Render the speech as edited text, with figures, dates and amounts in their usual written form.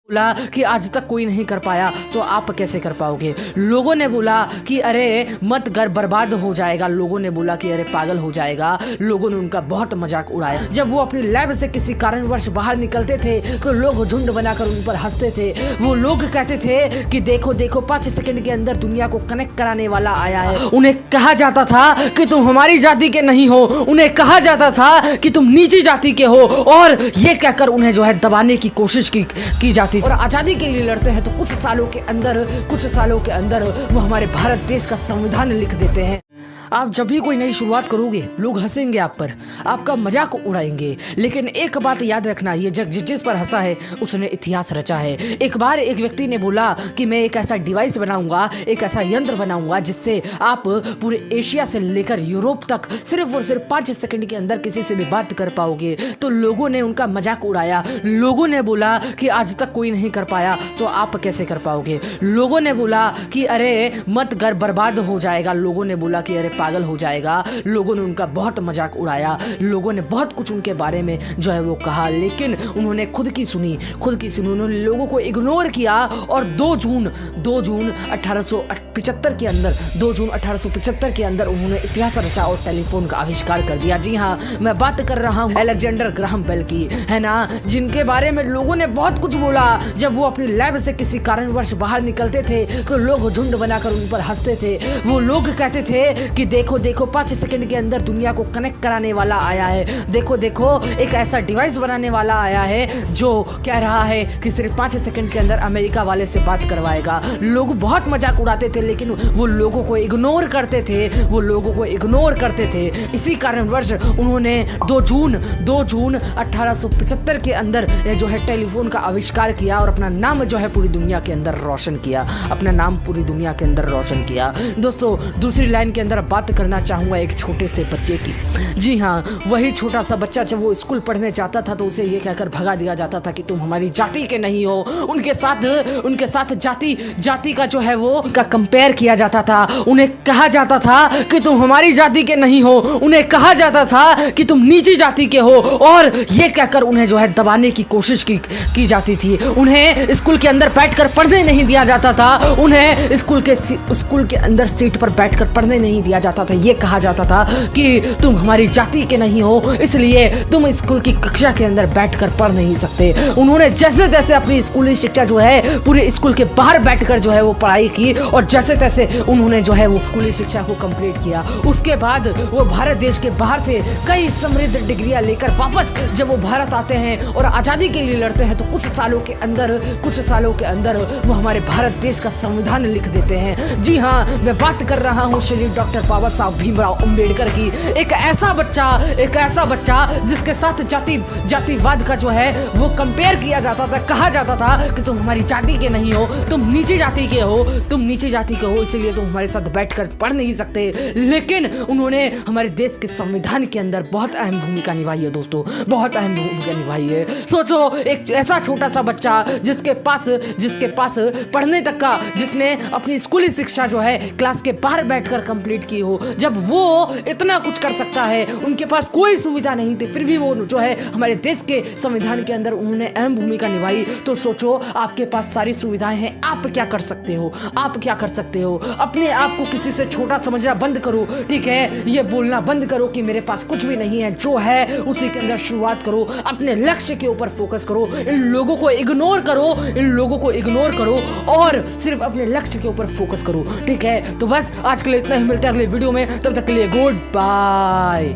बोला कि आज तक कोई नहीं कर पाया तो आप कैसे कर पाओगे। लोगों ने बोला कि अरे मत कर, बर्बाद हो जाएगा। लोगों ने बोला कि अरे पागल हो जाएगा। लोगों ने उनका बहुत मजाक उड़ाया। जब वो अपनी लैब से किसी कारणवश बाहर निकलते थे तो लोग झुंड बनाकर उन पर हंसते थे। वो लोग कहते थे कि देखो देखो 5 सेकंड के अंदर दुनिया को कनेक्ट कराने वाला आया है। उन्हें कहा जाता था कि तुम हमारी जाति के नहीं हो, उन्हें कहा जाता था कि तुम नीची जाति के हो, और ये कहकर उन्हें जो है दबाने की कोशिश की जाती और आजादी के लिए लड़ते हैं तो कुछ सालों के अंदर वो हमारे भारत देश का संविधान लिख देते हैं। आप जब भी कोई नई शुरुआत करोगे लोग हंसेंगे आप पर, आपका मजाक उड़ाएंगे, लेकिन एक बात याद रखना, ये जग जिस पर हंसा है उसने इतिहास रचा है। एक बार एक व्यक्ति ने बोला कि मैं एक ऐसा डिवाइस बनाऊंगा, एक ऐसा यंत्र बनाऊंगा जिससे आप पूरे एशिया से लेकर यूरोप तक सिर्फ और सिर्फ 5 सेकंड के अंदर किसी से भी बात कर पाओगे। तो लोगों ने उनका मजाक उड़ाया। लोगों ने बोला कि आज तक कोई नहीं कर पाया तो आप कैसे कर पाओगे। लोगों ने बोला कि अरे मत कर, बर्बाद हो जाएगा। लोगों ने बोला कि अरे पागल हो जाएगा। लोगों ने उनका बहुत मजाक उड़ाया। लोगों ने बहुत कुछ उनके बारे में जो है वो कहा, लेकिन उन्होंने खुद की सुनी। उन्होंने लोगों को इग्नोर किया और 2 जून 1875 के अंदर 2 जून 1875 के अंदर उन्होंने इतिहास रचा और टेलीफोन का आविष्कार कर दिया। जी हाँ, मैं बात कर रहा हूँ अलेक्जेंडर ग्राहम बेल की, है ना, जिनके बारे में लोगों ने बहुत कुछ बोला। जब वो अपनी लैब से किसी कारणवश बाहर निकलते थे तो लोग झुंड बनाकर उन पर हंसते थे। वो लोग कहते थे कि देखो देखो 5 सेकंड के अंदर दुनिया को कनेक्ट कराने वाला आया है। देखो देखो एक ऐसा डिवाइस बनाने वाला आया है जो कह रहा है कि सिर्फ 5 सेकंड के अंदर अमेरिका वाले से बात करवाएगा। लोग बहुत मजाक उड़ाते थे, लेकिन वो लोगों को इग्नोर करते थे। इसी कारणवश उन्होंने 2 जून 1875 के अंदर जो है टेलीफोन का आविष्कार किया और अपना नाम जो है पूरी दुनिया के अंदर रोशन किया। दोस्तों, दूसरी लाइन के अंदर बात करना चाहूंगा एक छोटे से बच्चे की। जी हाँ, वही छोटा सा बच्चा जब वो स्कूल पढ़ने जाता था तो उसे ये कहकर भगा दिया जाता था कि तुम हमारी जाति के नहीं हो। उनके साथ जाति का जो है वो का कंपेयर किया जाता था। उन्हें कहा जाता था कि तुम हमारी जाति के नहीं हो, उन्हें कहा जाता था कि तुम नीची जाति के हो, और ये कहकर उन्हें जो है दबाने की कोशिश की जाती थी। उन्हें स्कूल के अंदर बैठकर पढ़ने नहीं दिया जाता था। उन्हें स्कूल के अंदर सीट पर बैठकर पढ़ने नहीं दिया जाता था। ये कहा जाता था कि तुम हमारी जाति के नहीं हो, इसलिए तुम स्कूल की कक्षा के अंदर बैठकर पढ़ नहीं सकते। उन्होंने जैसे तैसे अपनी स्कूली शिक्षा जो है पूरे स्कूल के बाहर बैठकर जो है वो पढ़ाई की, और जैसे तैसे उन्होंने जो है वो स्कूली शिक्षा को कंप्लीट किया। उसके बाद वो भारत देश के बाहर से कई समृद्ध डिग्रियां लेकर वापस जब वो भारत आते हैं और आजादी के लिए लड़ते हैं तो कुछ सालों के अंदर वो हमारे भारत देश का संविधान लिख देते हैं। जी हाँ, मैं बात कर रहा हूँ श्री डॉक्टर बाबा साहब भीमराव अंबेडकर की। एक ऐसा बच्चा जिसके साथ जातिवाद का जो है वो कंपेयर किया जाता था। कहा जाता था कि तुम हमारी जाति के नहीं हो, तुम नीची जाति के हो, इसलिए तुम हमारे साथ बैठकर पढ़ नहीं सकते। लेकिन उन्होंने हमारे देश के संविधान के अंदर बहुत अहम भूमिका निभाई है दोस्तों, बहुत अहम भूमिका निभाई है। सोचो, एक ऐसा छोटा सा बच्चा जिसके पास पढ़ने तक का, जिसने अपनी स्कूली शिक्षा जो है क्लास के बाहर बैठकर कंप्लीट की हो, जब वो इतना कुछ कर सकता है, उनके पास कोई सुविधा नहीं थी, फिर भी वो जो है हमारे देश के संविधान के अंदर उन्होंने अहम भूमिका निभाई। तो सोचो, आपके पास सारी सुविधाएं हैं, आप क्या कर सकते हो। अपने आप को किसी से छोटा समझना बंद करो, ठीक है। ये बोलना बंद करो कि मेरे पास कुछ भी नहीं है। जो है उसी के अंदर शुरुआत करो, अपने लक्ष्य के ऊपर फोकस करो, इन लोगों को इग्नोर करो और सिर्फ अपने लक्ष्य के ऊपर फोकस करो, ठीक है। तो बस आज के लिए इतना ही, मिलते हैं अगले वीडियो में, तब तक के लिए गुड बाय।